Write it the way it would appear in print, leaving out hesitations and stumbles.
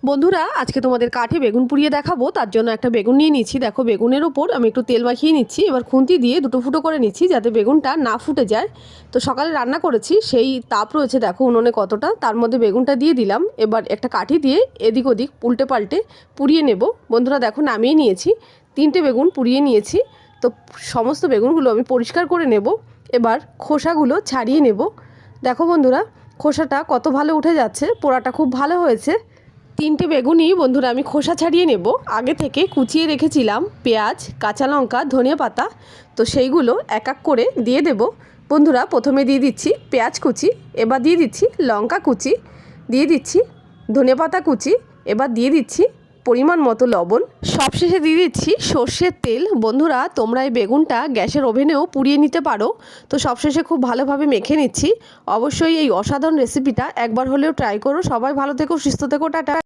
বন্ধুরা আজকে তোমাদের কাঠে বেগুন পুড়িয়ে দেখাবো। তার জন্য একটা বেগুন নিয়ে নিচ্ছি। দেখো বেগুনের ওপর আমি একটু তেল মাখিয়ে নিচ্ছি। এবার খুন্তি দিয়ে দুটো ফুটো করে নিচ্ছি যাতে বেগুনটা না ফুটে যায়। তো সকালে রান্না করেছি, সেই তাপ রয়েছে দেখো উনুনে কতটা, তার মধ্যে বেগুনটা দিয়ে দিলাম। এবার একটা কাঠি দিয়ে এদিক ওদিক উল্টে পাল্টে পুড়িয়ে নেব। বন্ধুরা দেখো নামিয়ে নিয়েছি, 3টে বেগুন পুড়িয়ে নিয়েছি। তো সমস্ত বেগুনগুলো আমি পরিষ্কার করে নেব। এবার খোসাগুলো ছাড়িয়ে নেব। দেখো বন্ধুরা খোসাটা কত ভালো উঠে যাচ্ছে, পোড়াটা খুব ভালো হয়েছে। 3টে বেগুনই বন্ধুরা আমি খোসা ছাড়িয়ে নেব। আগে থেকে কুচিয়ে রেখেছিলাম পেঁয়াজ, কাঁচা লঙ্কা, ধনিয়া পাতা, তো সেইগুলো এক এক করে দিয়ে দেব। বন্ধুরা প্রথমে দিয়ে দিচ্ছি পেঁয়াজ কুচি, এবার দিয়ে দিচ্ছি লঙ্কা কুচি, দিয়ে দিচ্ছি ধনিয়া পাতা কুচি, এবার দিয়ে দিচ্ছি পরিমাণ মতো লবণ, সবশেষে দিয়ে দিচ্ছি সর্ষের তেল। বন্ধুরা তোমরা এই বেগুনটা গ্যাসের ওভেনেও পুড়িয়ে নিতে পারো। তো সবশেষে খুব ভালোভাবে মেখে নিচ্ছি। অবশ্যই এই অসাধারণ রেসিপিটা একবার হলেও ট্রাই করো। সবাই ভালো থেকো, সুস্থ থেকো, টাটা।